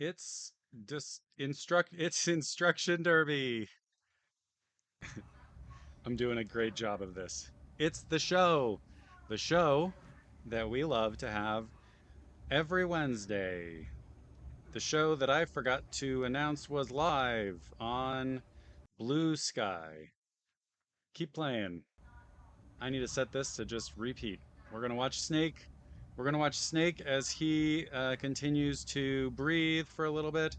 It's it's instruction derby. I'm doing a great job of this. It's the show. The show that we love to have every Wednesday. The show that I forgot to announce was live on Blue Sky. Keep playing. I need to set this to just repeat. We're going to watch Snake. We're going to watch Snake as he continues to breathe for a little bit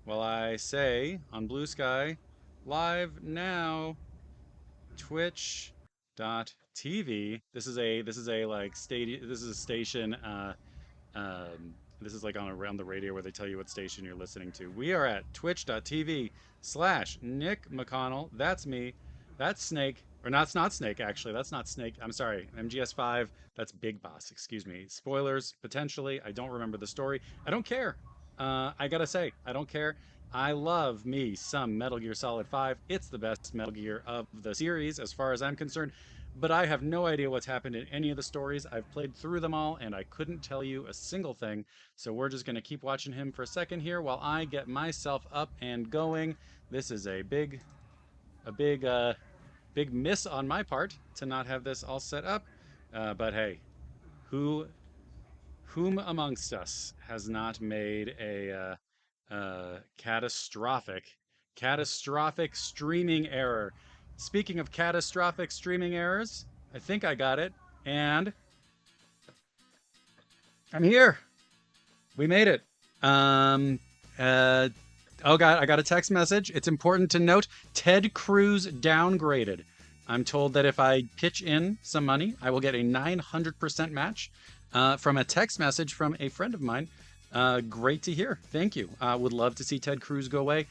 while I say on Blue Sky, live now, twitch.tv. This is a like stadium. This is a station. This is like on around the radio where they tell you what station you're listening to. We are at twitch.tv/Nick McConnell. That's me. That's Snake. Or not, it's not Snake, actually. That's not Snake. I'm sorry. MGS5. That's Big Boss. Excuse me. Spoilers, potentially. I don't remember the story. I don't care. I gotta say, I don't care. I love me some Metal Gear Solid 5. It's the best Metal Gear of the series, as far as I'm concerned. But I have no idea what's happened in any of the stories. I've played through them all, and I couldn't tell you a single thing. So we're just going to keep watching him for a second here while I get myself up and going. This is a big miss on my part to not have this all set up. But hey, who, whom amongst us has not made a catastrophic streaming error? Speaking of catastrophic streaming errors, I think I got it, and I'm here. We made it. Um, uh, oh God, I got a text message. It's important to note Ted Cruz downgraded. I'm told that if I pitch in some money, I will get a 900% match from a text message from a friend of mine. Great to hear. Thank you. Would love to see Ted Cruz go away.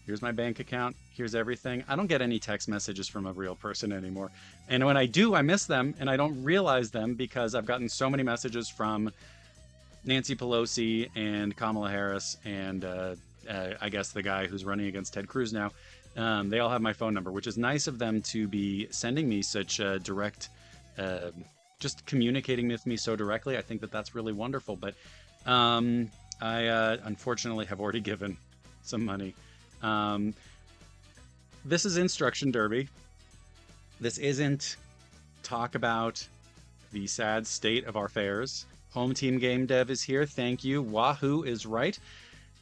Here's my bank account. Here's everything. I don't get any text messages from a real person anymore. And when I do, I miss them and I don't realize them because I've gotten so many messages from Nancy Pelosi and Kamala Harris and I guess the guy who's running against Ted Cruz now. They all have my phone number, which is nice of them to be sending me such direct, uh, just communicating with me so directly. I think that that's really wonderful. But I unfortunately have already given some money. Um, this is Instruction Derby. This isn't talk about the sad state of our affairs. Home Team Game Dev is here. Thank you. Wahoo is right.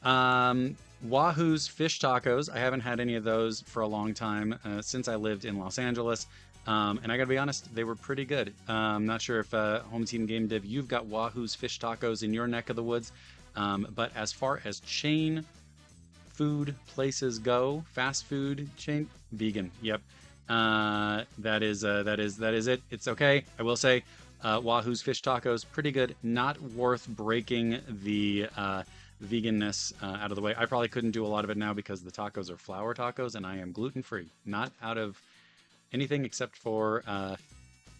Wahoo's fish tacos. I haven't had any of those for a long time since I lived in Los Angeles. And I gotta be honest, they were pretty good. I'm not sure if Home Team Game Dev, you've got Wahoo's fish tacos in your neck of the woods. But as far as chain food places go, fast food chain, vegan. Yep. That is it. It's okay. I will say, Wahoo's fish tacos, pretty good. Not worth breaking the veganness out of the way. I probably couldn't do a lot of it now because the tacos are flour tacos and I am gluten free. Not out of anything except for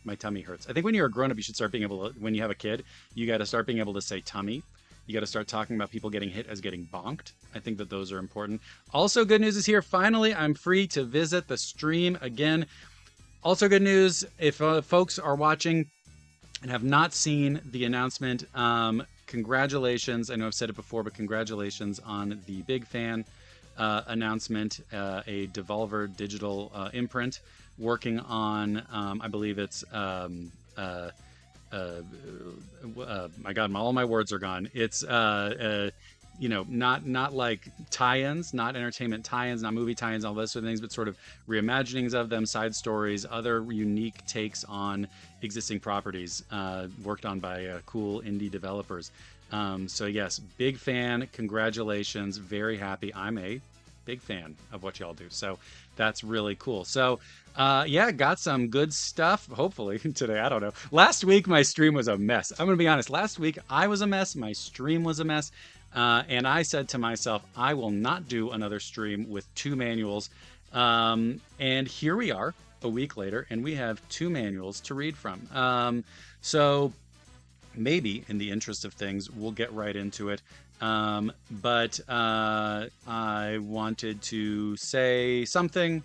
my tummy hurts. I think when you're a grown up, you should start being able to, when you have a kid, you got to start being able to say tummy. You got to start talking about people getting hit as getting bonked. I think that those are important. Also, good news is here. Finally, I'm free to visit the stream again. Also, good news if folks are watching and have not seen the announcement, congratulations. I know I've said it before, but congratulations on the Big Fan announcement. A Devolver Digital imprint working on, I believe it's my God, all my words are gone. It's not like tie-ins, not entertainment tie-ins, not movie tie-ins, all those sort of things, but sort of reimaginings of them, side stories, other unique takes on existing properties, worked on by cool indie developers. So yes, big fan. Congratulations. Very happy. I'm a big fan of what y'all do. So that's really cool. So yeah, got some good stuff. Hopefully today. I don't know. Last week, my stream was a mess. I'm going to be honest. Last week, I was a mess. My stream was a mess. And I said to myself, I will not do another stream with two manuals. And here we are a week later, and we have two manuals to read from. So maybe in the interest of things, we'll get right into it. But I wanted to say something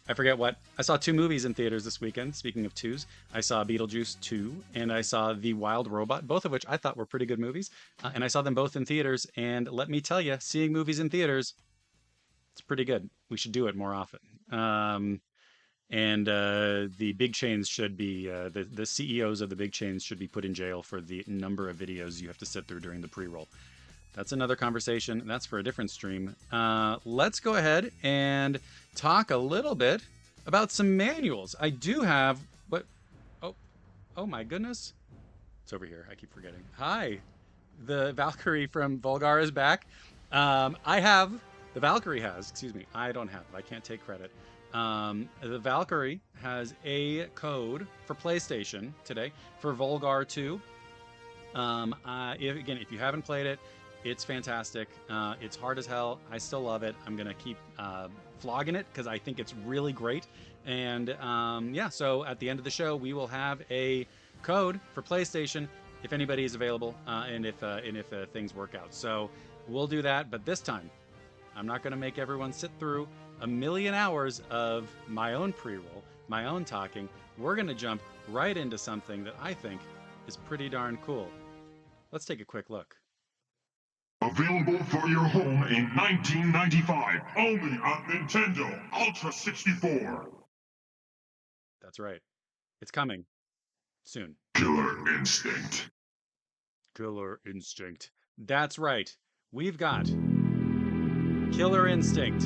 I forget what. I saw 2 movies in theaters this weekend. Speaking of twos, I saw Beetlejuice 2 and I saw The Wild Robot, both of which I thought were pretty good movies. And I saw them both in theaters. And let me tell you, seeing movies in theaters, it's pretty good. We should do it more often. And the big chains should be, the CEOs of the big chains should be put in jail for the number of videos you have to sit through during the pre-roll. That's another conversation. That's for a different stream. Let's go ahead and talk a little bit about some manuals. I do have what? Oh my goodness! It's over here. I keep forgetting. Hi, the Valkyrie from Volgar is back. The Valkyrie has. Excuse me. I don't have it. I can't take credit. The Valkyrie has a code for PlayStation today for Volgar 2. If you haven't played it, it's fantastic. It's hard as hell. I still love it. I'm gonna keep flogging it because I think it's really great. And yeah, so at the end of the show, we will have a code for PlayStation if anybody is available, and if things work out. So we'll do that. But this time, I'm not gonna make everyone sit through a million hours of my own pre-roll, my own talking. We're gonna jump right into something that I think is pretty darn cool. Let's take a quick look. Available for your home in 1995, only on Nintendo Ultra 64. That's right. It's coming soon. Killer Instinct. Killer Instinct. That's right. We've got Killer Instinct.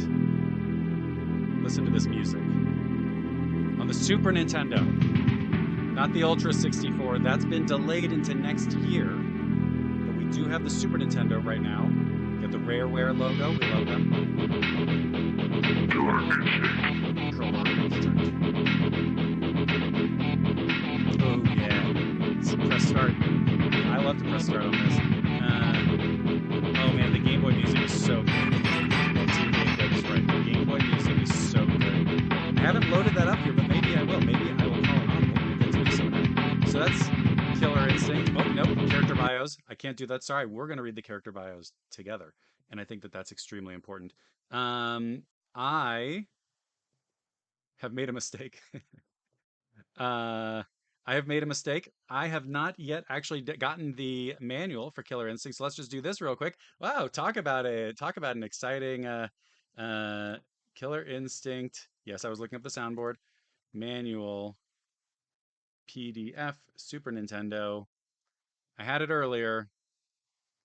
Listen to this music. On the Super Nintendo. Not the Ultra 64. That's been delayed into next year. But we do have the Super Nintendo right now. Got the Rareware logo. We love them. Killer Instinct. Killer Instinct. Oh yeah. Press start. I love to press start on this. Oh man, the Game Boy music is so good. That's right. The Game Boy music is so good. I haven't loaded that up here, but maybe I will. Maybe I will call it on. We'll get to some of that. So that's Killer Instinct. Oh nope, character bios. I can't do that. Sorry, we're gonna read the character bios together, and I think that that's extremely important. I have made a mistake. I have made a mistake. I have not yet actually gotten the manual for Killer Instinct. So let's just do this real quick. Wow, talk about an exciting Killer Instinct. Yes, I was looking up the soundboard. Manual PDF Super Nintendo. I had it earlier.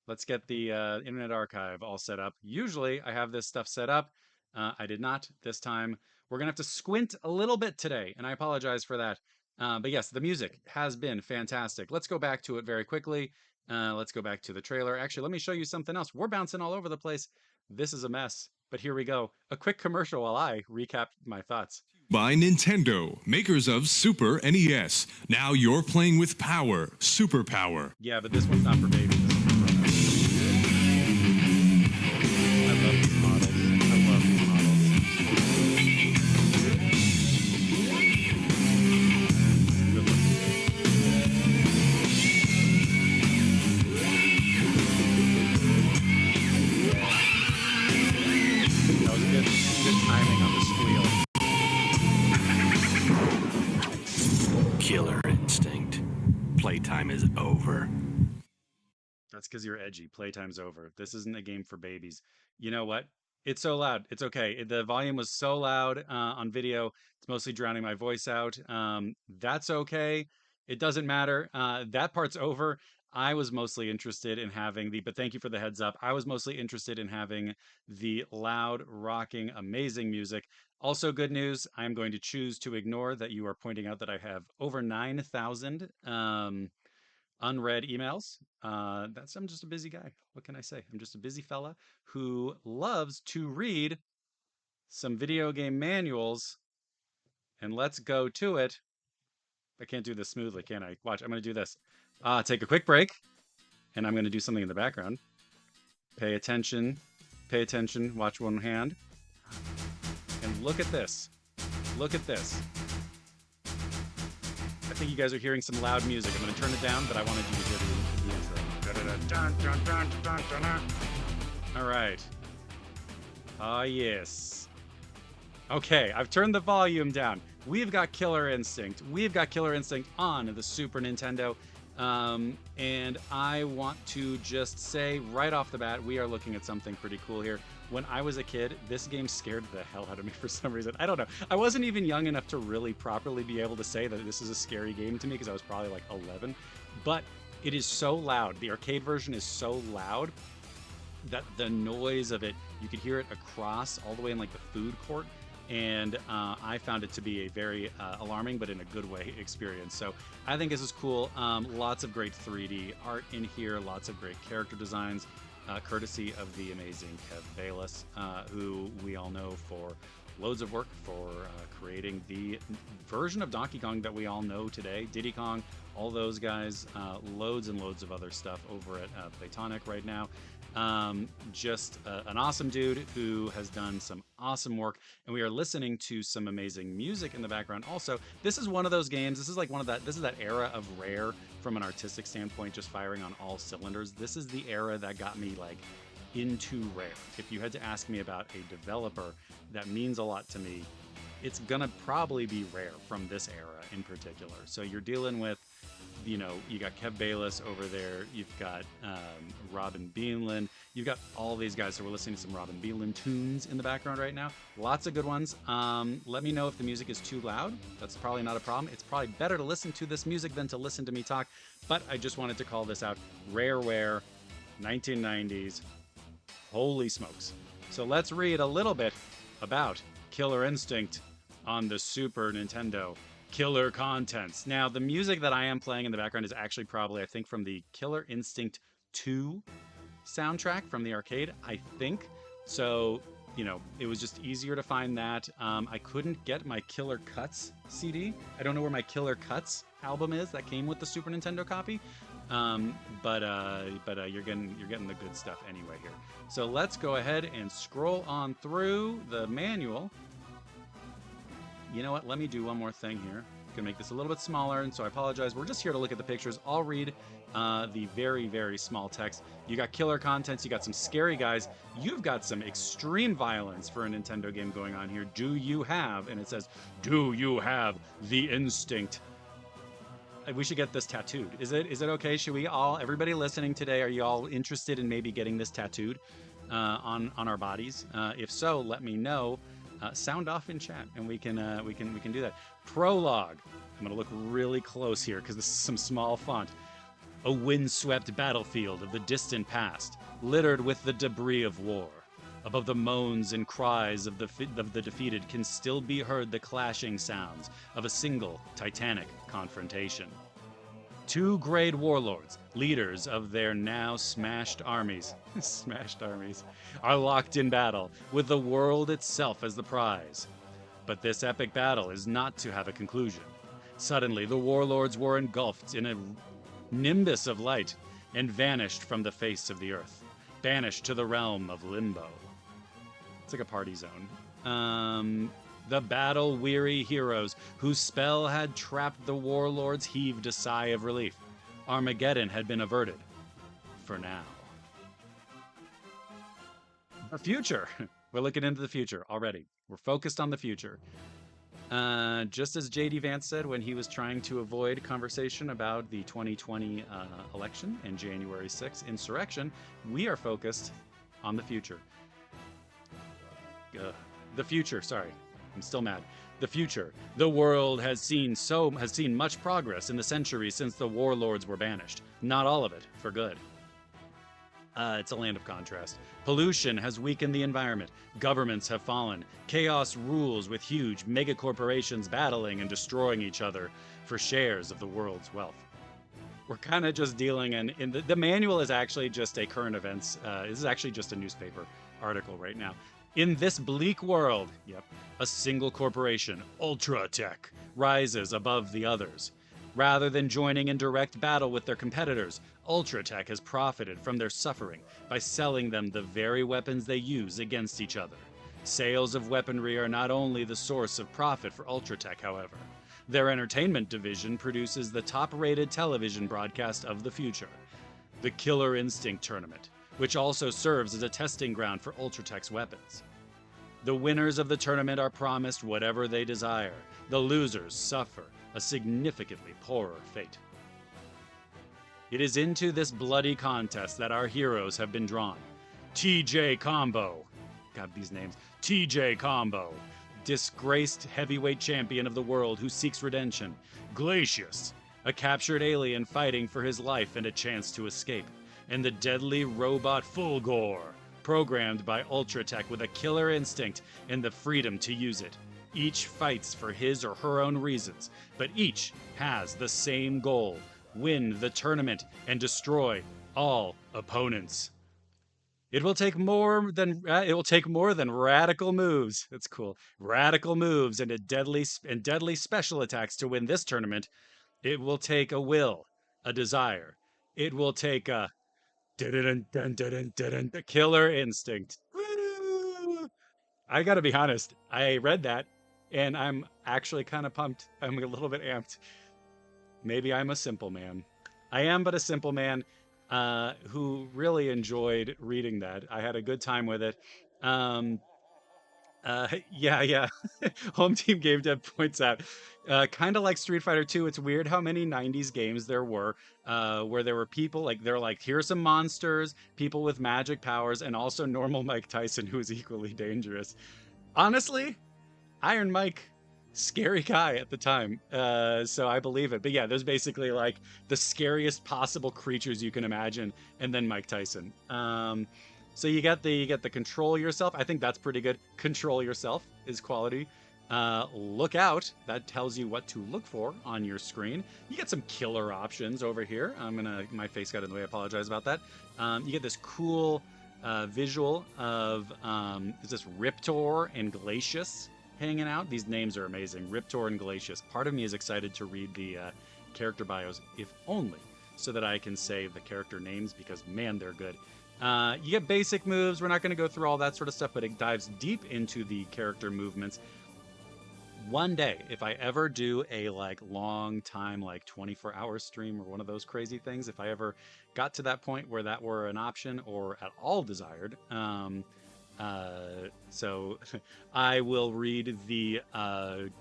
Let's get the Internet Archive all set up. Usually I have this stuff set up. I did not this time. We're going to have to squint a little bit today, and I apologize for that. But yes, the music has been fantastic. Let's go back to it very quickly. Let's go back to the trailer. Actually, let me show you something else. We're bouncing all over the place. This is a mess, but here we go. A quick commercial while I recap my thoughts. By Nintendo, makers of Super NES. Now you're playing with power, superpower. Yeah, but this one's not for babies. This one's for grown-ups. I love these models. I love these models. Good looking. That was good timing on the squeal. Killer Instinct. Playtime is over. That's because you're edgy. Playtime's over. This isn't a game for babies. You know what? It's so loud. It's okay. The volume was so loud on video. It's mostly drowning my voice out. That's okay. It doesn't matter. That part's over. I was mostly interested in having but thank you for the heads up. I was mostly interested in having the loud, rocking, amazing music. Also, good news, I'm going to choose to ignore that you are pointing out that I have over 9,000 unread emails. I'm just a busy guy. What can I say? I'm just a busy fella who loves to read some video game manuals. And let's go to it. I can't do this smoothly, can I? Watch, I'm going to do this. Take a quick break, and I'm going to do something in the background. Pay attention. Pay attention. Watch one hand. And look at this. Look at this. I think you guys are hearing some loud music. I'm going to turn it down, but I wanted you to hear the intro. All right. Ah, yes. Okay, I've turned the volume down. We've got Killer Instinct. We've got Killer Instinct on the Super Nintendo. And I want to just say right off the bat, we are looking at something pretty cool here. When I was a kid, this game scared the hell out of me for some reason. I don't know. I wasn't even young enough to really properly be able to say that this is a scary game to me because I was probably like 11. But it is so loud. The arcade version is so loud that the noise of it, you could hear it across all the way in like the food court. And I found it to be a very alarming, but in a good way, experience. So I think this is cool. Lots of great 3D art in here, lots of great character designs, courtesy of the amazing Kev Bayless, who we all know for loads of work for creating the version of Donkey Kong that we all know today, Diddy Kong, all those guys, loads and loads of other stuff over at Playtonic right now. Just an awesome dude who has done some awesome work, and we are listening to some amazing music in the background. Also, this is one of those games. This is like this is that era of Rare from an artistic standpoint, just firing on all cylinders. This is the era that got me like into Rare. If you had to ask me about a developer that means a lot to me, it's gonna probably be Rare from this era in particular. So you're dealing with, you got Kev Bayless over there. You've got Robin Beanland. You've got all these guys. So we're listening to some Robin Beanland tunes in the background right now. Lots of good ones. Let me know if the music is too loud. That's probably not a problem. It's probably better to listen to this music than to listen to me talk. But I just wanted to call this out. Rareware, 1990s. Holy smokes. So let's read a little bit about Killer Instinct on the Super Nintendo. Killer contents. Now, the music that I am playing in the background is actually probably, I think, from the Killer Instinct 2 soundtrack from the arcade, I think. So, it was just easier to find that. I couldn't get my Killer Cuts CD. I don't know where my Killer Cuts album is that came with the Super Nintendo copy. But you're getting the good stuff anyway here. So let's go ahead and scroll on through the manual. You know what? Let me do one more thing here. I'm gonna make this a little bit smaller, and so I apologize. We're just here to look at the pictures. I'll read the very, very small text. You got killer contents. You got some scary guys. You've got some extreme violence for a Nintendo game going on here. Do you have? And it says, "Do you have the instinct?" We should get this tattooed. Is it okay? Should we all? Everybody listening today, are you all interested in maybe getting this tattooed on our bodies? If so, let me know. Sound off in chat, and we can do that. Prologue. I'm gonna look really close here because this is some small font. A windswept battlefield of the distant past, littered with the debris of war. Above the moans and cries of the defeated can still be heard the clashing sounds of a single titanic confrontation. Two great warlords, leaders of their now smashed armies, are locked in battle, with the world itself as the prize. But this epic battle is not to have a conclusion. Suddenly, the warlords were engulfed in a nimbus of light and vanished from the face of the earth, banished to the realm of limbo. It's like a party zone. The battle-weary heroes whose spell had trapped the warlords heaved a sigh of relief. Armageddon had been averted. For now. The future. We're looking into the future already. We're focused on the future. Just as J.D. Vance said when he was trying to avoid conversation about the 2020 election and January 6th insurrection, we are focused on the future. The future, sorry. I'm still mad. The future. The world has seen much progress in the centuries since the warlords were banished. Not all of it for good. It's a land of contrast. Pollution has weakened the environment. Governments have fallen. Chaos rules with huge megacorporations battling and destroying each other for shares of the world's wealth. We're kind of just dealing in the manual is actually just a current events. This is actually just a newspaper article right now. In this bleak world, a single corporation, Ultratech, rises above the others. Rather than joining in direct battle with their competitors, Ultratech has profited from their suffering by selling them the very weapons they use against each other. Sales of weaponry are not only the source of profit for Ultratech, however. Their entertainment division produces the top-rated television broadcast of the future, the Killer Instinct Tournament, which also serves as a testing ground for Ultratech's weapons. The winners of the tournament are promised whatever they desire. The losers suffer a significantly poorer fate. It is into this bloody contest that our heroes have been drawn. TJ Combo. God, these names. TJ Combo. Disgraced heavyweight champion of the world who seeks redemption. Glacius. A captured alien fighting for his life and a chance to escape. And the deadly robot Fulgore, programmed by Ultratech with a killer instinct and the freedom to use it. Each fights for his or her own reasons, but each has the same goal: win the tournament and destroy all opponents. It will take more than radical moves. That's cool. Radical moves and deadly special attacks to win this tournament. It will take a will, a desire. It will take a killer instinct. Woo! I gotta be honest. I read that, and I'm actually kind of pumped. I'm a little bit amped. Maybe I'm a simple man. I am but a simple man who really enjoyed reading that. I had a good time with it. Yeah. Home Team Game Dev points out, kind of like Street Fighter 2, it's weird how many 90s games there were where there were people like, they're like, here's some monsters, people with magic powers, and also normal Mike Tyson, who is equally dangerous. Honestly, Iron Mike, scary guy at the time, so I believe it. But yeah, there's basically like the scariest possible creatures you can imagine, and then Mike Tyson. So you get the control yourself. I think that's pretty good. Control yourself is quality. Look out. That tells you what to look for on your screen. You get some killer options over here. My face got in the way. I apologize about that. You get this cool visual of is this Riptor and Glacius hanging out. These names are amazing. Riptor and Glacius. Part of me is excited to read the character bios, if only so that I can save the character names, because man, they're good. You get basic moves. We're not going to go through all that sort of stuff, but it dives deep into the character movements. One day, if I ever do a long time, 24-hour stream or one of those crazy things, if I ever got to that point where that were an option or at all desired, so I will read the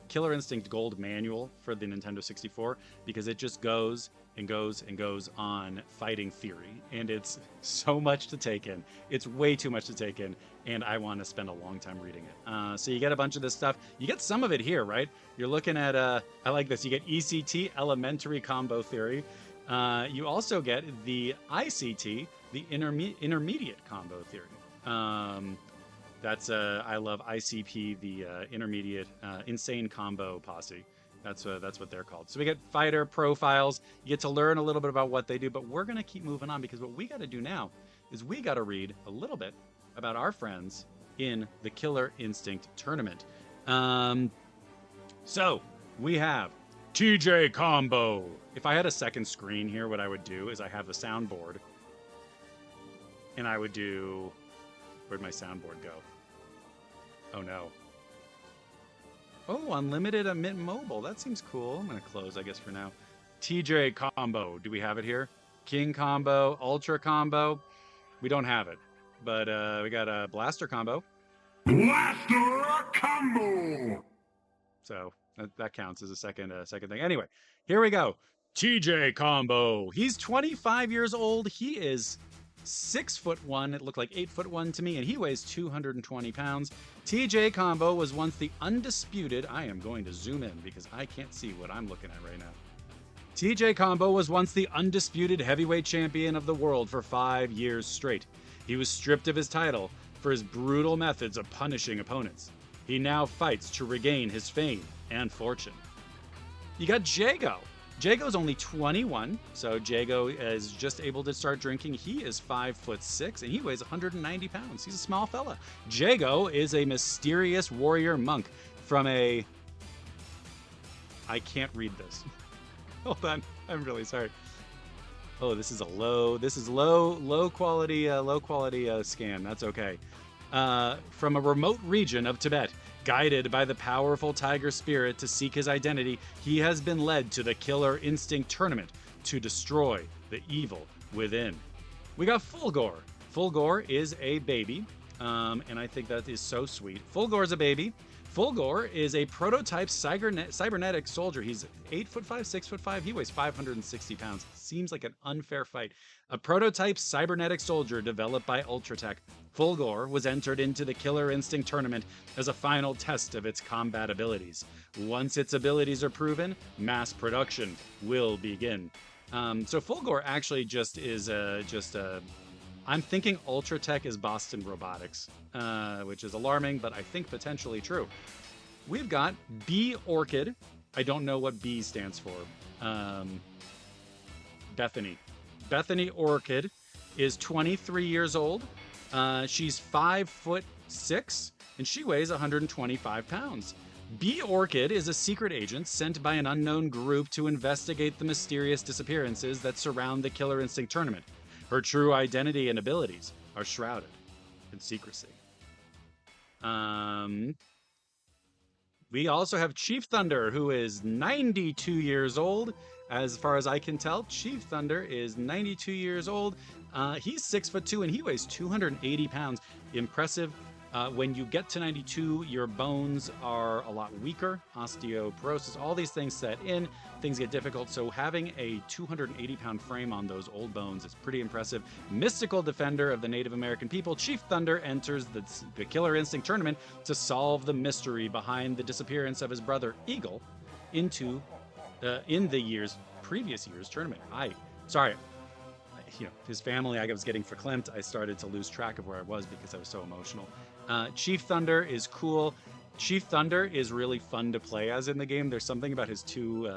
Killer Instinct Gold manual for the Nintendo 64, because it just goes and goes and goes on fighting theory, and it's so much to take in. It's way too much to take in, and I want to spend a long time reading it. So you get a bunch of this stuff. You get some of it here, right? You're looking at I like this. You get ECT, Elementary Combo Theory. You also get the ICT, the Intermediate Combo Theory. That's I love ICP, the Intermediate Insane Combo Posse. That's what they're called. So we get fighter profiles. You get to learn a little bit about what they do, but we're going to keep moving on, because what we got to do now is we got to read a little bit about our friends in the Killer Instinct tournament. So we have TJ Combo. If I had a second screen here, what I would do is I have the soundboard, and I would do... Where'd my soundboard go? Oh no. Oh, unlimited Mint Mobile. That seems cool. I'm going to close, I guess, for now. TJ Combo. Do we have it here? King Combo, Ultra Combo. We don't have it. But we got a Blaster Combo. Blaster Combo! So that counts as a second thing. Anyway, here we go. TJ Combo. He's 25 years old. He is 6'1". It looked like 8'1" to me, and he weighs 220 pounds. TJ Combo was once the undisputed... I am going to zoom in because I can't see what I'm looking at right now. TJ Combo was once the undisputed heavyweight champion of the world for 5 years straight. He was stripped of his title for his brutal methods of punishing opponents. He now fights to regain his fame and fortune. You got Jago. Jago's only 21, so Jago is just able to start drinking. He is 5'6", and he weighs 190 pounds. He's a small fella. Jago is a mysterious warrior monk from a... I can't read this. Hold on, I'm really sorry. Oh, this is low quality scan. That's okay. From a remote region of Tibet, guided by the powerful tiger spirit to seek his identity, he has been led to the Killer Instinct tournament to destroy the evil within. We got Fulgore. Fulgore is a baby. And I think that is so sweet. Fulgor's a baby. Fulgor is a prototype cybernetic soldier. He's 8'5", 6'5". He weighs 560 pounds. Seems like an unfair fight. A prototype cybernetic soldier developed by Ultratech. Fulgor was entered into the Killer Instinct tournament as a final test of its combat abilities. Once its abilities are proven, mass production will begin. So Fulgor actually just is I'm thinking Ultratech is Boston Robotics, which is alarming, but I think potentially true. We've got B Orchid. I don't know what B stands for. Bethany. Bethany Orchid is 23 years old. She's 5'6", and she weighs 125 pounds. B Orchid is a secret agent sent by an unknown group to investigate the mysterious disappearances that surround the Killer Instinct tournament. Her true identity and abilities are shrouded in secrecy. We also have Chief Thunder, who is 92 years old. As far as I can tell, Chief Thunder is 92 years old. He's 6'2" and he weighs 280 pounds. Impressive. When you get to 92, your bones are a lot weaker. Osteoporosis, all these things set in. Things get difficult. So having a 280-pound frame on those old bones is pretty impressive. Mystical defender of the Native American people, Chief Thunder enters the Killer Instinct tournament to solve the mystery behind the disappearance of his brother Eagle in the previous year's tournament. His family, I was getting verklempt. I started to lose track of where I was because I was so emotional. Chief Thunder is cool. Chief Thunder is really fun to play as in the game. There's something about his two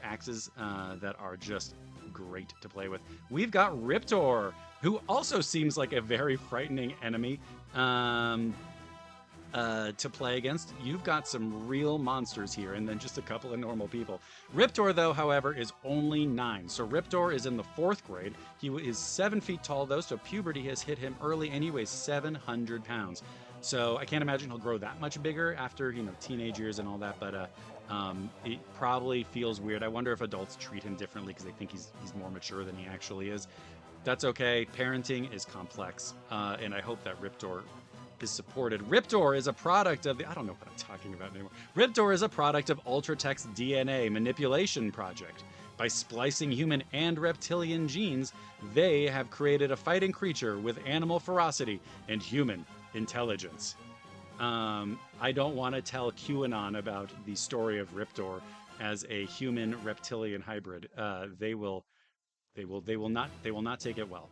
axes that are just great to play with. We've got Riptor, who also seems like a very frightening enemy to play against. You've got some real monsters here and then just a couple of normal people. Riptor, though, however, is only 9. So Riptor is in the 4th grade. He is 7 feet tall, though, so puberty has hit him early, and he weighs 700 pounds. So I can't imagine he'll grow that much bigger after, teenage years and all that, but it probably feels weird. I wonder if adults treat him differently because they think he's more mature than he actually is. That's okay. Parenting is complex, and I hope that Riptor is supported. Riptor is a product of I don't know what I'm talking about anymore. Riptor is a product of Ultratech's DNA manipulation project. By splicing human and reptilian genes, they have created a fighting creature with animal ferocity and human intelligence. I don't want to tell QAnon about the story of Riptor as a human reptilian hybrid. They will not take it well.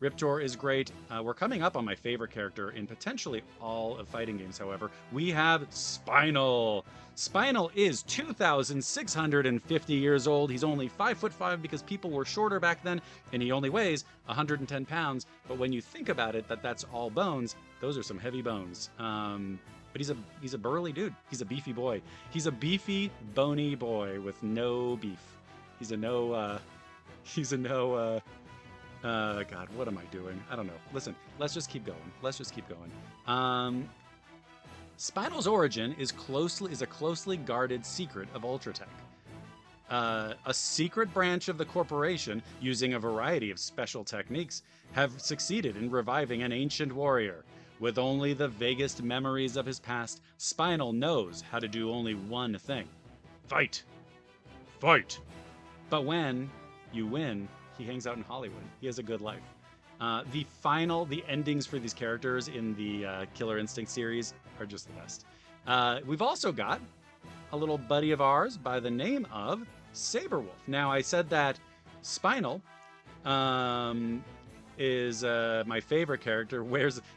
Riptor is great. We're coming up on my favorite character in potentially all of fighting games, however. We have Spinal. Spinal is 2,650 years old. He's only 5'5" because people were shorter back then, and he only weighs 110 pounds. But when you think about it, that's all bones, those are some heavy bones. But he's a burly dude. He's a beefy boy. He's a beefy, bony boy with no beef. God, what am I doing? I don't know. Listen, let's just keep going. Spinal's origin is a closely guarded secret of Ultratech. A secret branch of the corporation, using a variety of special techniques, have succeeded in reviving an ancient warrior. With only the vaguest memories of his past, Spinal knows how to do only one thing. Fight. Fight. But when you win, he hangs out in Hollywood. He has a good life. The endings for these characters in the Killer Instinct series are just the best. We've also got a little buddy of ours by the name of Saberwolf. Now, I said that Spinal is my favorite character.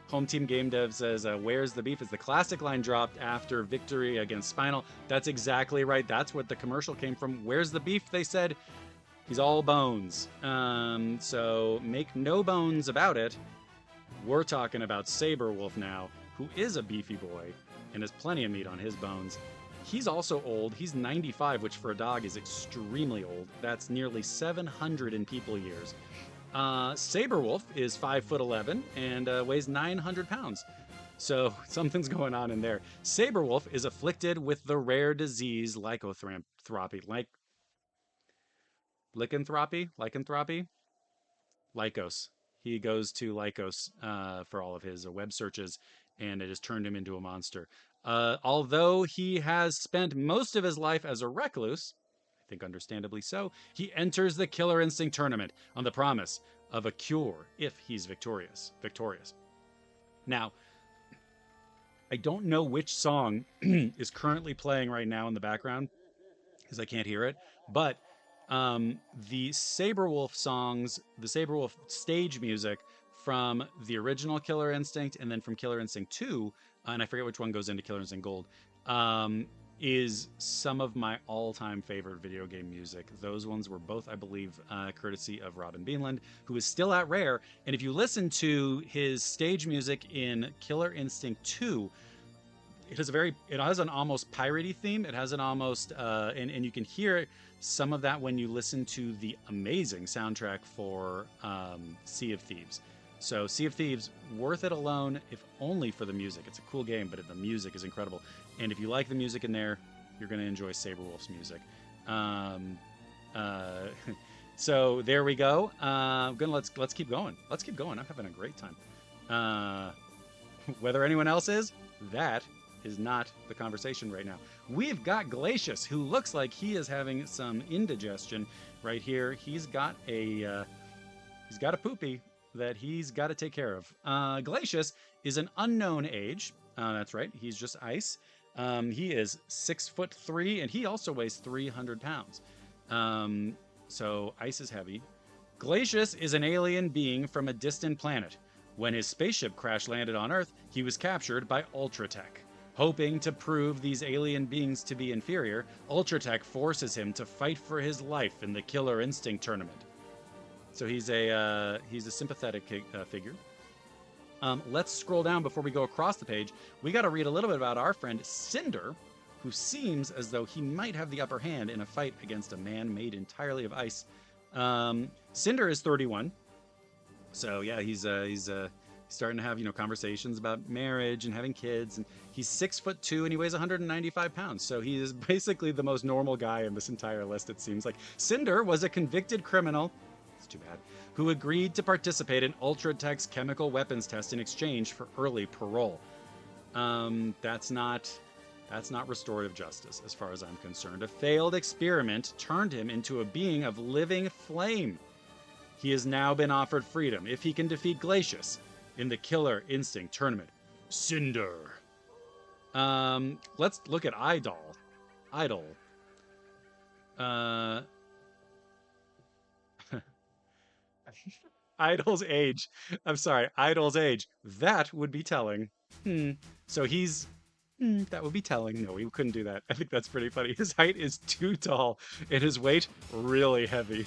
Home Team Game Dev says, "Where's the beef?" Is the classic line dropped after victory against Spinal. That's exactly right. That's what the commercial came from. Where's the beef? They said. He's all bones. So make no bones about it. We're talking about Saberwolf now, who is a beefy boy and has plenty of meat on his bones. He's also old. He's 95, which for a dog is extremely old. That's nearly 700 in people years. Saberwolf is 5'11" and weighs 900 pounds. So something's going on in there. Saberwolf is afflicted with the rare disease lycanthropy, lycos. He goes to Lycos for all of his web searches, and it has turned him into a monster. Although he has spent most of his life as a recluse, I think understandably so, he enters the Killer Instinct tournament on the promise of a cure if he's victorious. Now, I don't know which song is currently playing right now in the background because I can't hear it, but the Saberwolf songs, the Saberwolf stage music from the original Killer Instinct and then from Killer Instinct 2, and I forget which one goes into Killer Instinct Gold, is some of my all-time favorite video game music. Those ones were both, I believe, courtesy of Robin Beanland, who is still at Rare. And if you listen to his stage music in Killer Instinct 2, it has an almost piratey theme. It has an almost, and you can hear some of that when you listen to the amazing soundtrack for Sea of Thieves. So Sea of Thieves, worth it alone, if only for the music. It's a cool game, but the music is incredible. And if you like the music in there, you're going to enjoy Saberwolf's music. So there we go. Let's keep going. Let's keep going. I'm having a great time. Whether anyone else is, that is not the conversation right now. We've got Glacius, who looks like he is having some indigestion right here. He's got a poopy that he's got to take care of. Glacius is an unknown age. That's right. He's just ice. He is 6'3", and he also weighs 300 pounds. So ice is heavy. Glacius is an alien being from a distant planet. When his spaceship crash landed on Earth, he was captured by Ultratech. Hoping to prove these alien beings to be inferior, Ultratech forces him to fight for his life in the Killer Instinct tournament. So he's a sympathetic figure. Let's scroll down before we go across the page. We got to read a little bit about our friend Cinder, who seems as though he might have the upper hand in a fight against a man made entirely of ice. Cinder is 31. So yeah, he's starting to have conversations about marriage and having kids, and he's 6'2" and he weighs 195 pounds. So he is basically the most normal guy in this entire list, it seems like. Cinder was a convicted criminal. It's too bad. Who agreed to participate in Ultratech's chemical weapons test in exchange for early parole. That's not restorative justice, as far as I'm concerned. A failed experiment turned him into a being of living flame. He has now been offered freedom if he can defeat Glacius in the Killer Instinct tournament. Cinder. Let's look at Idol. Idol's age. I'm sorry, Idol's age. That would be telling. So he's... that would be telling. No, we couldn't do that. I think that's pretty funny. His height is too tall and his weight really heavy.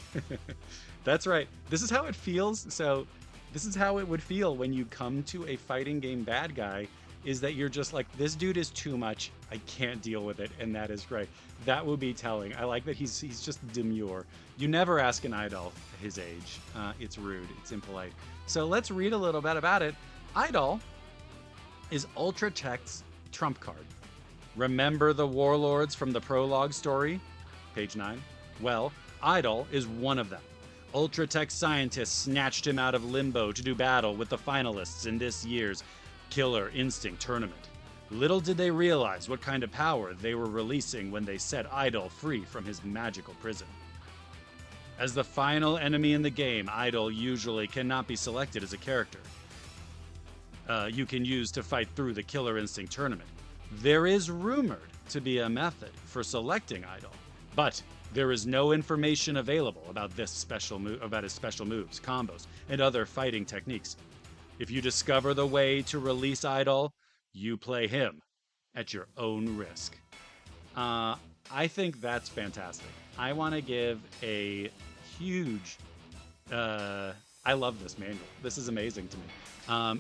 That's right. This is how it feels. So this is how it would feel when you come to a fighting game bad guy, is that you're just like, this dude is too much. I can't deal with it. And that is great. That would be telling. I like that he's just demure. You never ask an idol his age. It's rude. It's impolite. So let's read a little bit about it. Idol is Ultratech's trump card. Remember the warlords from the prologue story? Page 9. Well, Idol is one of them. Ultratech scientists snatched him out of limbo to do battle with the finalists in this year's Killer Instinct tournament. Little did they realize what kind of power they were releasing when they set Idol free from his magical prison. As the final enemy in the game, Idol usually cannot be selected as a character you can use to fight through the Killer Instinct tournament. There is rumored to be a method for selecting Idol, but there is no information available about this about his special moves, combos, and other fighting techniques. If you discover the way to release Idol, you play him at your own risk. I think that's fantastic. I want to give a huge... I love this manual. This is amazing to me.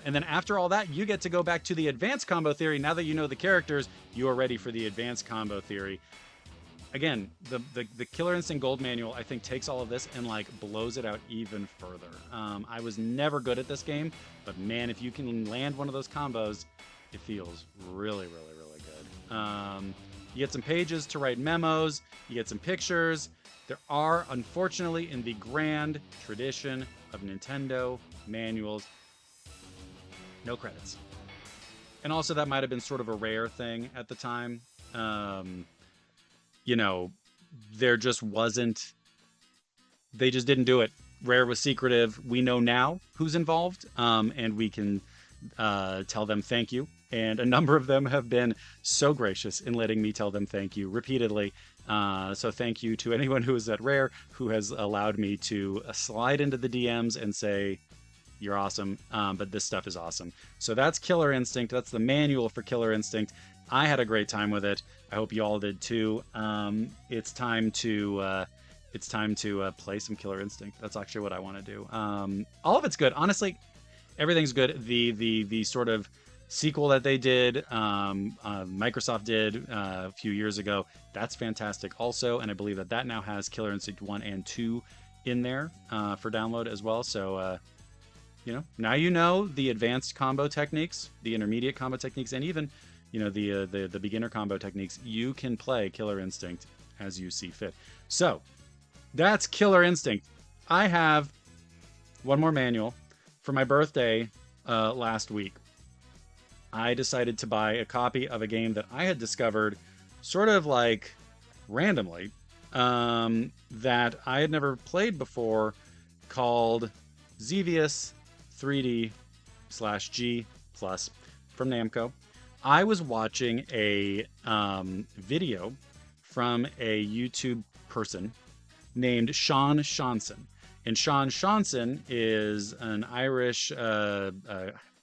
And then after all that, you get to go back to the advanced combo theory. Now that you know the characters, you are ready for the advanced combo theory. Again, the Killer Instinct Gold manual, I think, takes all of this and like blows it out even further. I was never good at this game, but man, if you can land one of those combos, it feels really, really, really good. You get some pages to write memos. You get some pictures. There are, unfortunately, in the grand tradition of Nintendo, manuals, no credits. And also that might have been sort of a rare thing at the time. You know, there just wasn't, they just didn't do it. Rare was secretive. We know now who's involved, and we can tell them thank you. And a number of them have been so gracious in letting me tell them thank you repeatedly. So thank you to anyone who is at Rare who has allowed me to slide into the DMs and say, you're awesome, but this stuff is awesome. So that's Killer Instinct. That's the manual for Killer Instinct. I had a great time with it. I hope you all did too. It's time to play some Killer Instinct. That's actually what I want to do. All of it's good. Honestly, everything's good. The sort of sequel that they did, Microsoft did a few years ago, that's fantastic also. And I believe that now has Killer Instinct 1 and 2 in there for download as well. So, now you know the advanced combo techniques, the intermediate combo techniques, and even, the beginner combo techniques. You can play Killer Instinct as you see fit. So that's Killer Instinct. I have one more manual. For my birthday last week, I decided to buy a copy of a game that I had discovered sort of like randomly, that I had never played before, called Xevious 3D/G+ from Namco. I was watching a video from a YouTube person named Sean Shanson. And Sean Shanson is an Irish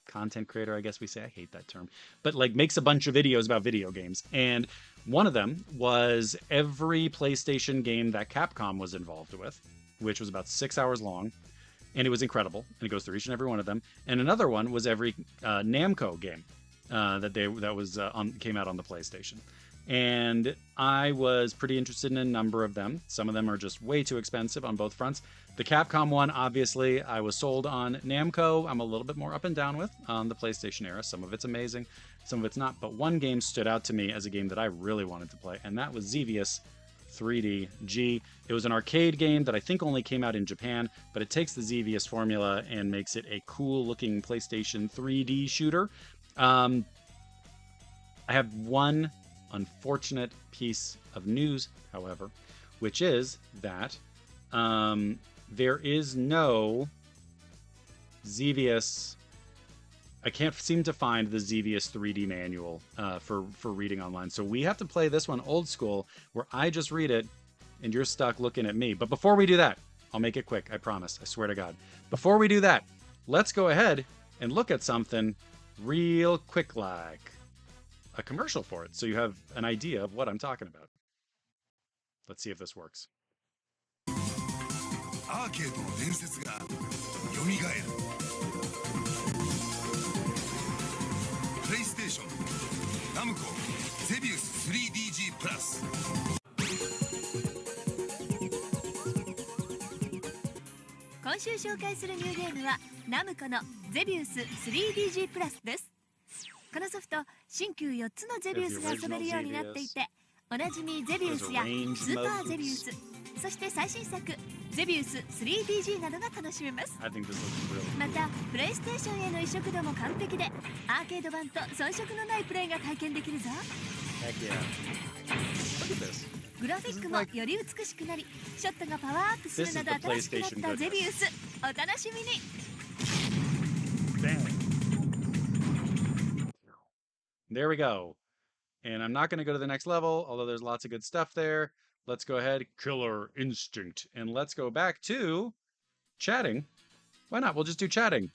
content creator, I guess we say. I hate that term. But makes a bunch of videos about video games. And one of them was every PlayStation game that Capcom was involved with, which was about 6 hours long. And it was incredible. And it goes through each and every one of them. And another one was every Namco game that came out on the PlayStation. And I was pretty interested in a number of them. Some of them are just way too expensive on both fronts. The Capcom one, obviously, I was sold on. Namco, I'm a little bit more up and down with on the PlayStation era. Some of it's amazing, some of it's not. But one game stood out to me as a game that I really wanted to play, and that was Xevious 3D-G. It was an arcade game that I think only came out in Japan, but it takes the Xevious formula and makes it a cool-looking PlayStation 3D shooter. I have one unfortunate piece of news, however, which is that there is no Xevious. I can't seem to find the Xevious 3D manual for reading online. So we have to play this one old school, where I just read it and you're stuck looking at me. But before we do that, I'll make it quick. I promise. I swear to God. Before we do that, let's go ahead and look at something real quick, like a commercial for it, so you have an idea of what I'm talking about. Let's see if this works. アーケードの伝説が蘇る。プレイステーションナムコゼビウス 3DG プラス。今週紹介するニューゲームはナムコのゼビウス 3DG プラスです。このソフト、新旧4つのゼビウスが遊べるようになっていて、おなじみゼビウスやスーパーゼビウス、そして最新作ゼビウス 3DG などが楽しめます。またプレイステーションへの移植度も完璧で、アーケード版と遜色のないプレイが体験できるぞ。グラフィックもより美しくなり、ショットがパワーアップするなど新しくなったゼビウス、お楽しみに。There we go. And I'm not going to go to the next level, although there's lots of good stuff there. Let's go ahead, Killer Instinct, and let's go back to chatting. Why not? We'll just do chatting.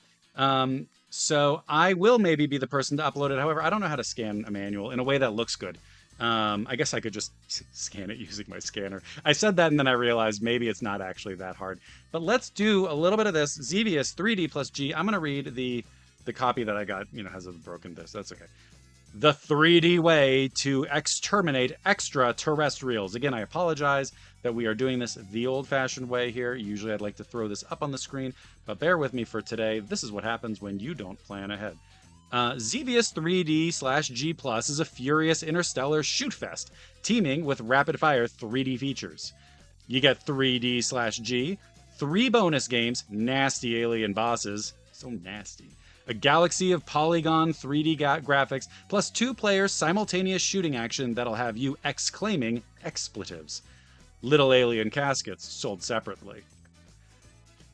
So I will maybe be the person to upload it. However, I don't know how to scan a manual in a way that looks good. I guess I could just scan it using my scanner. I said that and then I realized maybe it's not actually that hard. But let's do a little bit of this. Xevious 3D+G. I'm going to read the copy that I got, has a broken disc. That's okay. The 3D way to exterminate extraterrestrials. Again, I apologize that we are doing this the old-fashioned way here. Usually I'd like to throw this up on the screen, but bear with me for today. This is what happens when you don't plan ahead. Xevious 3D/G+ is a furious interstellar shoot-fest, teeming with rapid-fire 3D features. You get 3D/G, 3 bonus games, nasty alien bosses, so nasty. A galaxy of polygon 3D graphics, plus 2 players simultaneous shooting action that'll have you exclaiming expletives. Little alien caskets sold separately.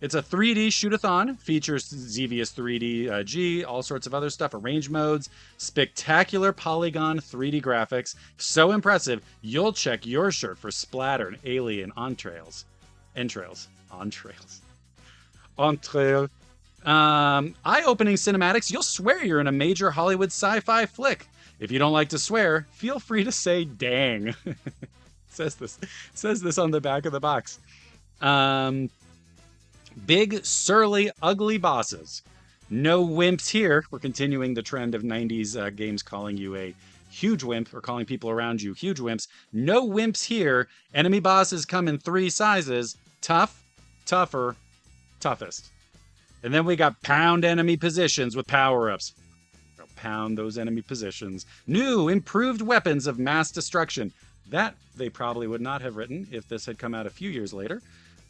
It's a 3D shoot-a-thon, features Xevious 3D G, all sorts of other stuff, arrange modes, spectacular polygon 3D graphics, so impressive, you'll check your shirt for splatter and alien entrails. Eye-opening cinematics, you'll swear you're in a major Hollywood sci-fi flick. If you don't like to swear, feel free to say dang. Says this on the back of the box. Big, surly, ugly bosses. No wimps here. We're continuing the trend of 90s games calling you a huge wimp, or calling people around you huge wimps. No wimps here. Enemy bosses come in 3 sizes. Tough, tougher, toughest. And then we got pound enemy positions with power-ups. Pound those enemy positions. New, improved weapons of mass destruction. That they probably would not have written if this had come out a few years later.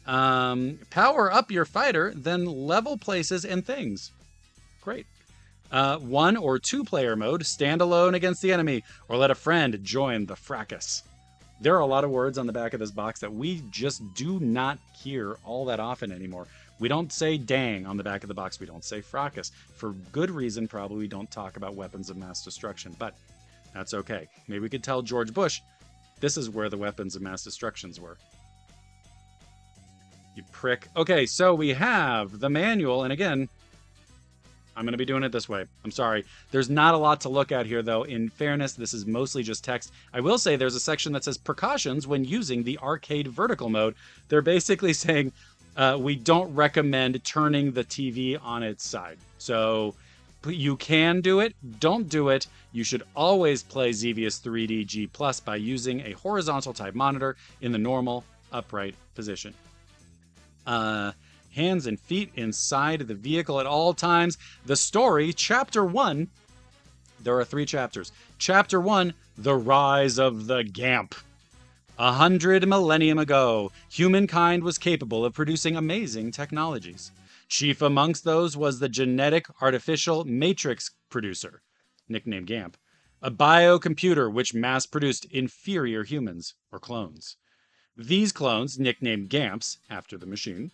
Power up your fighter, then level places and things. Great. 1 or 2 player mode, stand alone against the enemy, or let a friend join the fracas. There are a lot of words on the back of this box that we just do not hear all that often anymore. We don't say dang on the back of the box. We don't say fracas. For good reason, probably we don't talk about weapons of mass destruction, but that's okay. Maybe we could tell George Bush this is where the weapons of mass destructions were. You prick. Okay, so we have the manual, and again, I'm going to be doing it this way. I'm sorry. There's not a lot to look at here, though. In fairness, this is mostly just text. I will say there's a section that says precautions when using the arcade vertical mode. They're basically saying we don't recommend turning the TV on its side. So you can do it. Don't do it. You should always play Xevious 3D G Plus by using a horizontal type monitor in the normal upright position. Hands and feet inside the vehicle at all times. The story, Chapter 1. There are 3 chapters. Chapter 1, The Rise of the Gamp. 100 millennium ago, humankind was capable of producing amazing technologies. Chief amongst those was the genetic artificial matrix producer, nicknamed GAMP, a biocomputer which mass-produced inferior humans, or clones. These clones, nicknamed GAMPs, after the machine,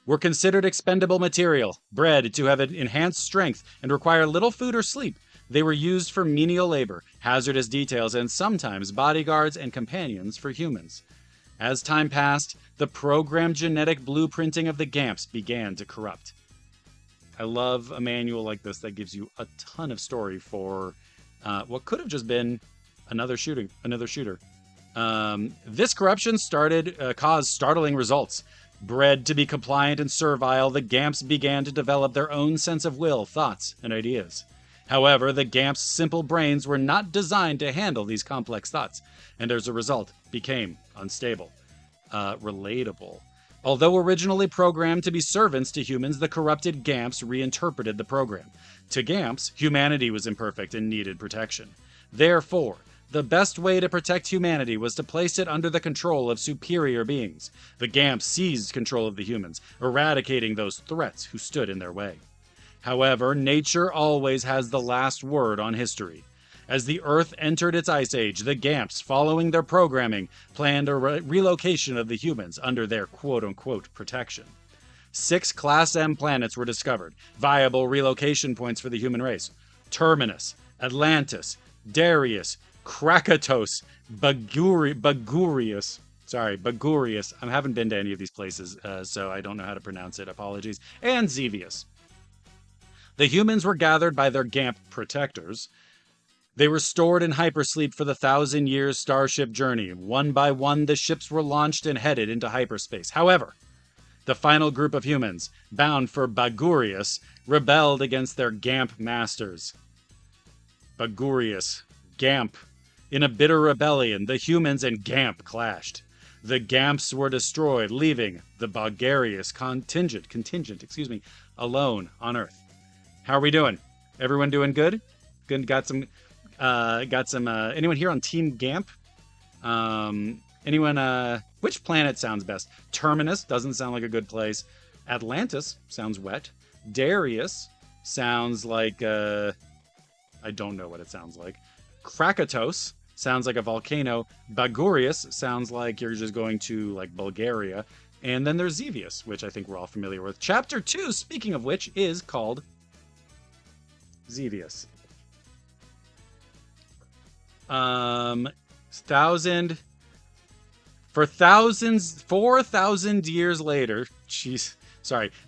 were considered expendable material, bred to have an enhanced strength and require little food or sleep. They were used for menial labor, hazardous details, and sometimes bodyguards and companions for humans. As time passed, the programmed genetic blueprinting of the GAMPs began to corrupt. I love a manual like this that gives you a ton of story for what could have just been another shooter. This corruption caused startling results. Bred to be compliant and servile, the GAMPs began to develop their own sense of will, thoughts, and ideas. However, the GAMPs' simple brains were not designed to handle these complex thoughts, and as a result, became unstable. Relatable. Although originally programmed to be servants to humans, the corrupted GAMPs reinterpreted the program. To GAMPs, humanity was imperfect and needed protection. Therefore, the best way to protect humanity was to place it under the control of superior beings. The GAMPs seized control of the humans, eradicating those threats who stood in their way. However, nature always has the last word on history. As the Earth entered its ice age, the GAMPs, following their programming, planned a relocation of the humans under their quote-unquote protection. 6 Class M planets were discovered, viable relocation points for the human race. Terminus, Atlantis, Darius, Krakatos, Bagurius. I haven't been to any of these places, so I don't know how to pronounce it. Apologies. And Xevious. The humans were gathered by their GAMP protectors. They were stored in hypersleep for the 1,000 years starship journey. One by one, the ships were launched and headed into hyperspace. However, the final group of humans, bound for Bagurius, rebelled against their GAMP masters. Bagurius, GAMP. In a bitter rebellion, the humans and GAMP clashed. The GAMPs were destroyed, leaving the Bagurius contingent, alone on Earth. How are we doing? Everyone doing good? Good. Got some. Anyone here on Team GAMP? Which planet sounds best? Terminus doesn't sound like a good place. Atlantis sounds wet. Darius sounds like, I don't know what it sounds like. Krakatos sounds like a volcano. Bagurius sounds like you're just going to, like, Bulgaria. And then there's Xevious, which I think we're all familiar with. Chapter 2, speaking of which, is called Xevious. 4,000 years later,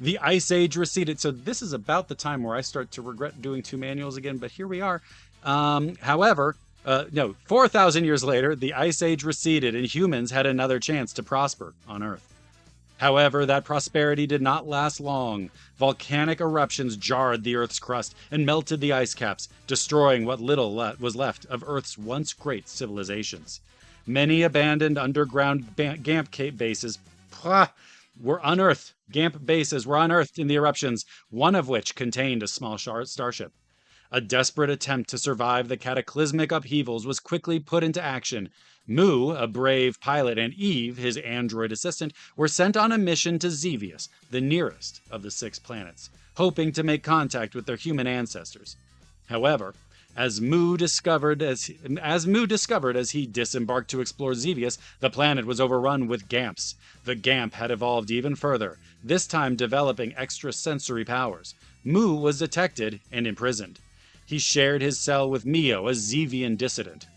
the Ice Age receded. So this is about the time where I start to regret doing 2 manuals again, but here we are. 4,000 years later, the Ice Age receded and humans had another chance to prosper on Earth. However, that prosperity did not last long. Volcanic eruptions jarred the Earth's crust and melted the ice caps, destroying what little was left of Earth's once great civilizations. Many abandoned underground GAMP bases were unearthed. GAMP bases were unearthed in the eruptions, one of which contained a small starship. A desperate attempt to survive the cataclysmic upheavals was quickly put into action. Mu, a brave pilot, and Eve, his android assistant, were sent on a mission to Xevious, the nearest of the 6 planets, hoping to make contact with their human ancestors. However, as Mu discovered as he disembarked to explore Xevious, the planet was overrun with GAMPs. The GAMP had evolved even further, this time developing extrasensory powers. Mu was detected and imprisoned. He shared his cell with Mio, a Xevian dissident.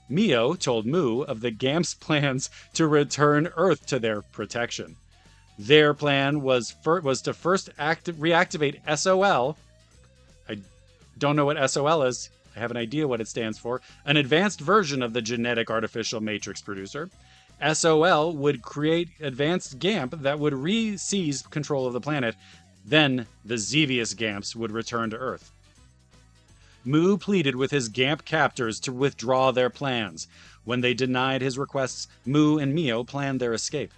Mio told Mu of the GAMP's plans to return Earth to their protection. Their plan was to first reactivate SOL. I don't know what SOL is. I have an idea what it stands for. An advanced version of the genetic artificial matrix producer. SOL would create advanced GAMP that would seize control of the planet. Then the Xevious GAMPs would return to Earth. Mu pleaded with his GAMP captors to withdraw their plans. When they denied his requests, Mu and Mio planned their escape.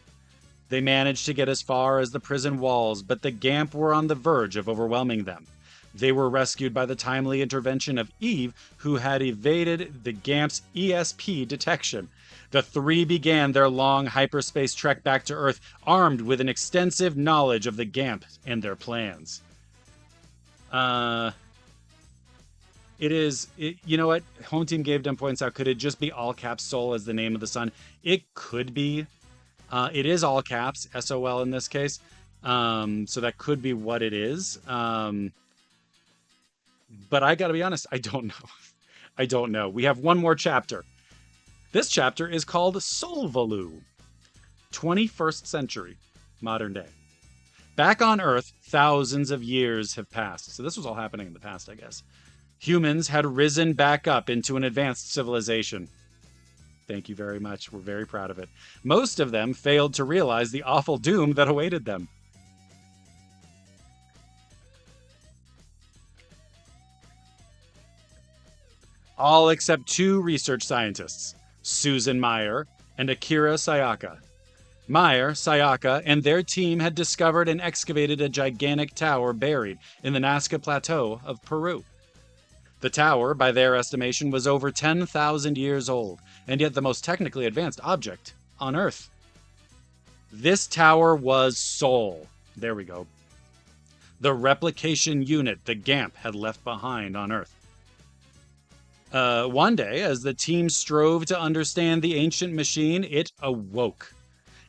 They managed to get as far as the prison walls, but the GAMP were on the verge of overwhelming them. They were rescued by the timely intervention of Eve, who had evaded the GAMP's ESP detection. The 3 began their long hyperspace trek back to Earth, armed with an extensive knowledge of the GAMP and their plans. You know what? Home Team Game Dem points out, could it just be all caps Sol as the name of the sun? It could be. It is all caps, SOL in this case. So that could be what it is. But I gotta be honest, I don't know. I don't know. We have one more chapter. This chapter is called Solvalu. 21st century, modern day. Back on Earth, thousands of years have passed. So this was all happening in the past, I guess. Humans had risen back up into an advanced civilization. Thank you very much. We're very proud of it. Most of them failed to realize the awful doom that awaited them. All except 2 research scientists, Susan Meyer and Akira Sayaka. Meyer, Sayaka, and their team had discovered and excavated a gigantic tower buried in the Nazca Plateau of Peru. The tower, by their estimation, was over 10,000 years old, and yet the most technically advanced object on Earth. This tower was Sol. There we go. The replication unit the GAMP had left behind on Earth. One day, as the team strove to understand the ancient machine, it awoke.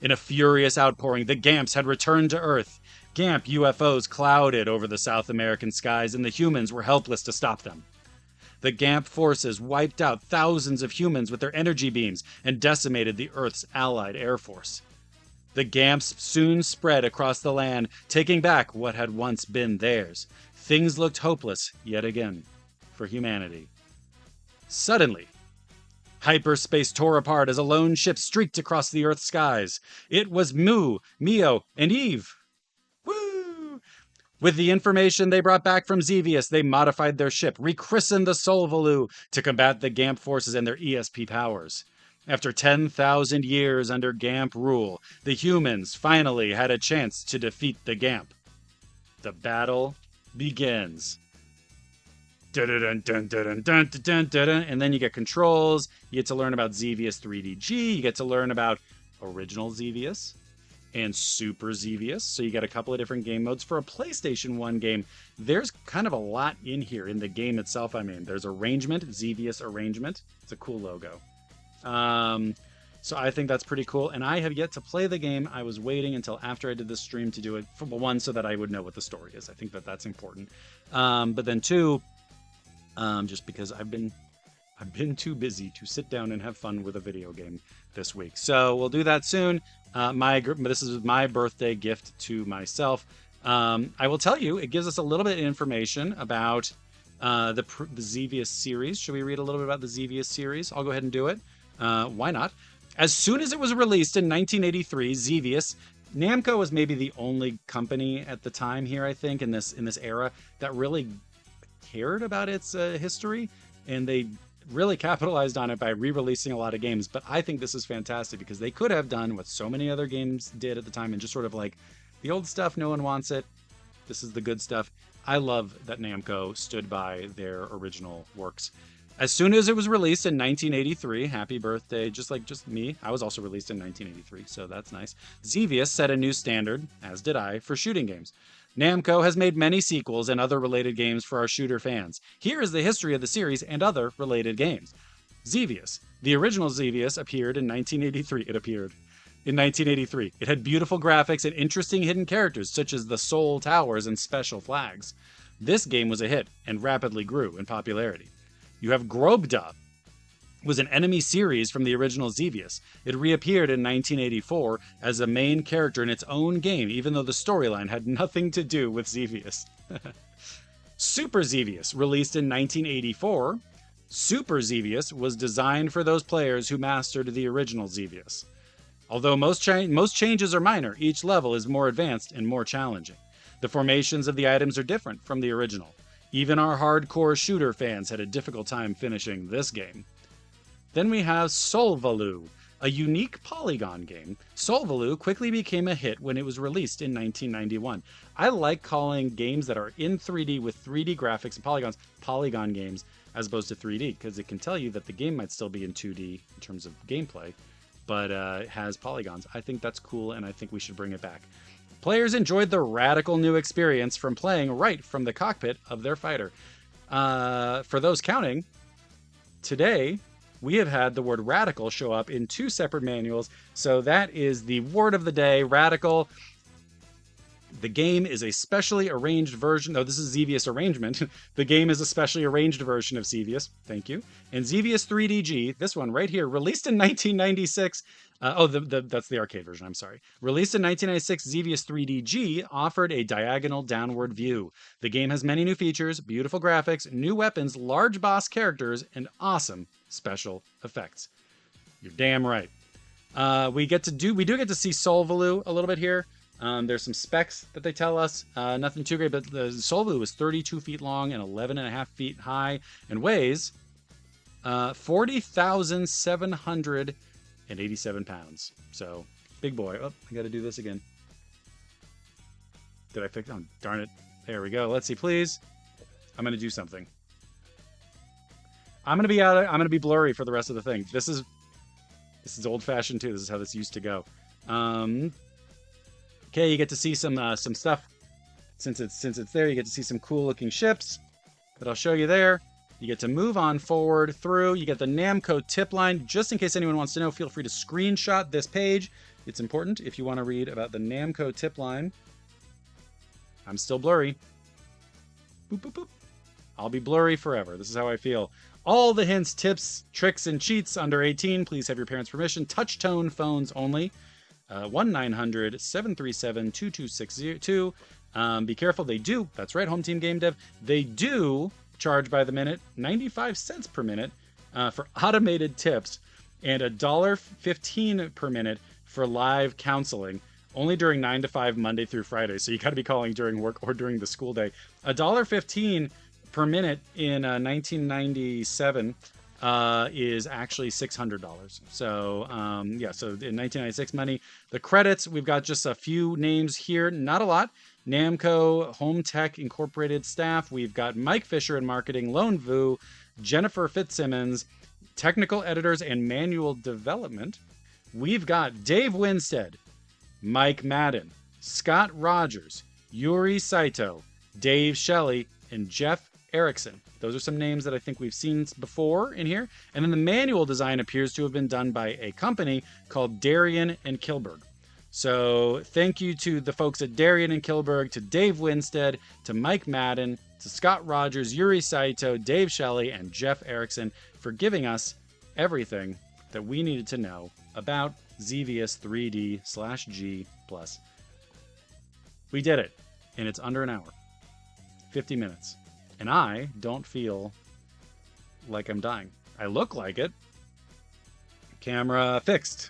In a furious outpouring, the GAMPs had returned to Earth. GAMP UFOs clouded over the South American skies, and the humans were helpless to stop them. The GAMP forces wiped out thousands of humans with their energy beams and decimated the Earth's allied air force. The GAMPs soon spread across the land, taking back what had once been theirs. Things looked hopeless, yet again, for humanity. Suddenly, hyperspace tore apart as a lone ship streaked across the Earth's skies. It was Mu, Mio, and Eve. Woo! With the information they brought back from Xevious, they modified their ship, rechristened the Solvalu, to combat the GAMP forces and their ESP powers. After 10,000 years under GAMP rule, the humans finally had a chance to defeat the GAMP. The battle begins. And then you get controls. You get to learn about Xevious 3DG. You get to learn about original Xevious and Super Xevious. So you get a couple of different game modes for a PlayStation 1 game. There's kind of a lot in here in the game itself. I mean, there's arrangement, Xevious arrangement. It's a cool logo. So I think that's pretty cool. And I have yet to play the game. I was waiting until after I did the stream to do it. For one, so that I would know what the story is. I think that that's important. But then two, just because I've been too busy to sit down and have fun with a video game this week. So we'll do that soon. This is my birthday gift to myself. I will tell you, it gives us a little bit of information about the Xevious series. Should we read a little bit about the Xevious series? I'll go ahead and do it. Why not? As soon as it was released in 1983, Xevious, Namco was maybe the only company at the time here, I think, in this era that really cared about its history, and they really capitalized on it by re-releasing a lot of games. But I think this is fantastic because they could have done what so many other games did at the time and just sort of like, the old stuff, no one wants it. This is the good stuff. I love that Namco stood by their original works. As soon as it was released in 1983, happy birthday, just me. I was also released in 1983, so that's nice. Xevious set a new standard, as did I, for shooting games. Namco has made many sequels and other related games for our shooter fans. Here is the history of the series and other related games. Xevious. The original Xevious appeared in 1983. It appeared in 1983. It had beautiful graphics and interesting hidden characters, such as the Soul Towers and special flags. This game was a hit and rapidly grew in popularity. You have Grobda, was an enemy series from the original Xevious. It reappeared in 1984 as a main character in its own game, even though the storyline had nothing to do with Xevious. Super Xevious, released in 1984. Super Xevious was designed for those players who mastered the original Xevious. Although most changes are minor, each level is more advanced and more challenging. The formations of the items are different from the original. Even our hardcore shooter fans had a difficult time finishing this game. Then we have Solvaloo, a unique polygon game. Solvaloo quickly became a hit when it was released in 1991. I like calling games that are in 3D with 3D graphics and polygons, polygon games, as opposed to 3D, because it can tell you that the game might still be in 2D in terms of gameplay, but it has polygons. I think that's cool, and I think we should bring it back. Players enjoyed the radical new experience from playing right from the cockpit of their fighter. For those counting, today we have had the word radical show up in 2 separate manuals. So that is the word of the day, radical. The game is a specially arranged version. No, this is Xevious arrangement. The game is a specially arranged version of Xevious. Thank you. And Xevious 3DG, this one right here, released in 1996. That's the arcade version. I'm sorry. Released in 1996, Xevious 3DG offered a diagonal downward view. The game has many new features, beautiful graphics, new weapons, large boss characters, and awesome special effects. You're damn right. We do get to see Solvaloo a little bit here. There's some specs that they tell us. Nothing too great, but the Solvaloo is 32 feet long and 11.5 feet high and weighs 40,787 pounds. So, big boy. Oh, I got to do this again. Did I fix? Oh, darn it. There we go. Let's see, please. I'm going to do something. I'm going to be blurry for the rest of the thing. This is old-fashioned too. This is how this used to go. Okay, you get to see some stuff. Since it's there, you get to see some cool-looking ships that I'll show you there. You get to move on forward through. You get the Namco tip line. Just in case anyone wants to know, feel free to screenshot this page. It's important if you want to read about the Namco tip line. I'm still blurry. Boop, boop, boop. I'll be blurry forever. This is how I feel. All the hints, tips, tricks, and cheats under 18. Please have your parents' permission. Touch tone phones only. 1-900-737-2262. Be careful. They do. That's right, Home Team Game Dev. They do charge by the minute, 95 cents per minute for automated tips, and $1.15 per minute for live counseling. Only during 9 to 5 Monday through Friday. So you got to be calling during work or during the school day. $1.15 per minute in 1997 is actually $600. So yeah, so in 1996 money, the credits, we've got just a few names here, not a lot. Namco Home Tech Incorporated staff. We've got Mike Fisher in marketing, Lone Vu, Jennifer Fitzsimmons, technical editors and manual development. We've got Dave Winstead, Mike Madden, Scott Rogers, Yuri Saito, Dave Shelley, and Jeff Erickson. Those are some names that I think we've seen before in here. And then the manual design appears to have been done by a company called Darien and Kilberg. So thank you to the folks at Darien and Kilberg, to Dave Winstead, to Mike Madden, to Scott Rogers, Yuri Saito, Dave Shelley, and Jeff Erickson for giving us everything that we needed to know about Xevious 3D/G+. We did it, and it's under an hour, 50 minutes. And I don't feel like I'm dying. I look like it. Camera fixed.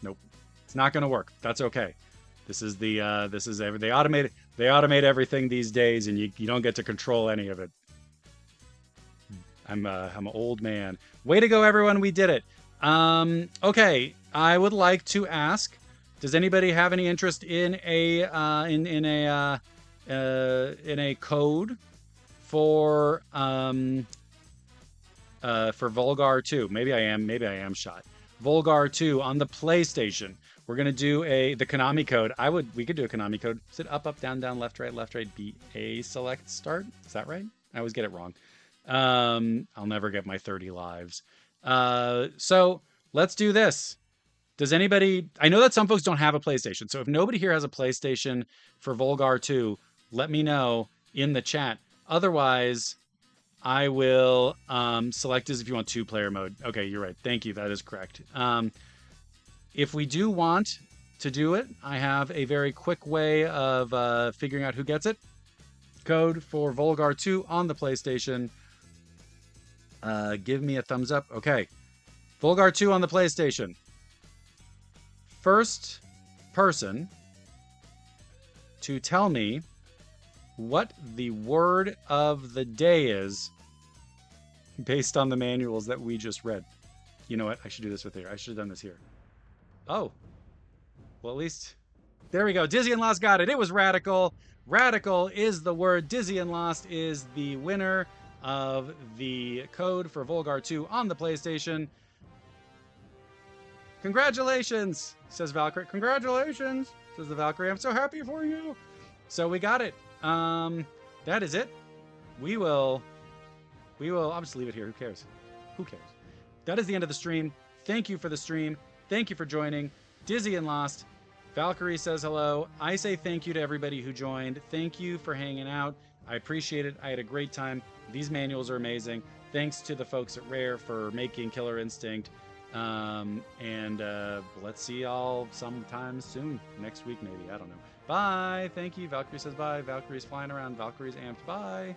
Nope, it's not going to work. That's okay. This is they automate everything these days, and you don't get to control any of it. I'm an old man. Way to go, everyone! We did it. Okay, I would like to ask: does anybody have any interest in a code for Volgar 2? Maybe I am shot. Volgar 2 on the PlayStation. We're gonna do the Konami code. We could do a Konami code. Is it up, up, down, down, left, right, B, A, select, start? Is that right? I always get it wrong. I'll never get my 30 lives. So let's do this. Does anybody, I know that some folks don't have a PlayStation, so if nobody here has a PlayStation for Volgar 2, let me know in the chat. Otherwise, I will select as if you want 2-player mode. Okay, you're right. Thank you. That is correct. If we do want to do it, I have a very quick way of figuring out who gets it. Code for Volgar 2 on the PlayStation. Give me a thumbs up. Okay. Volgar 2 on the PlayStation. First person to tell me what the word of the day is based on the manuals that we just read. You know what? I should do this with here. I should have done this here. Oh. Well, at least... There we go. Dizzy and Lost got it. It was Radical. Radical is the word. Dizzy and Lost is the winner of the code for Volgar 2 on the PlayStation. Congratulations, says Valkyrie. Congratulations, says the Valkyrie. I'm so happy for you. So we got it. That is it. We will, I'll just leave it here. Who cares? Who cares? That is the end of the stream. Thank you for the stream. Thank you for joining. Dizzy and Lost. Valkyrie says hello. I say thank you to everybody who joined. Thank you for hanging out. I appreciate it. I had a great time. These manuals are amazing. Thanks to the folks at Rare for making Killer Instinct. Let's see y'all sometime soon. Next week, maybe. I don't know. Bye. Thank you. Valkyrie says bye. Valkyrie's flying around. Valkyrie's amped. Bye.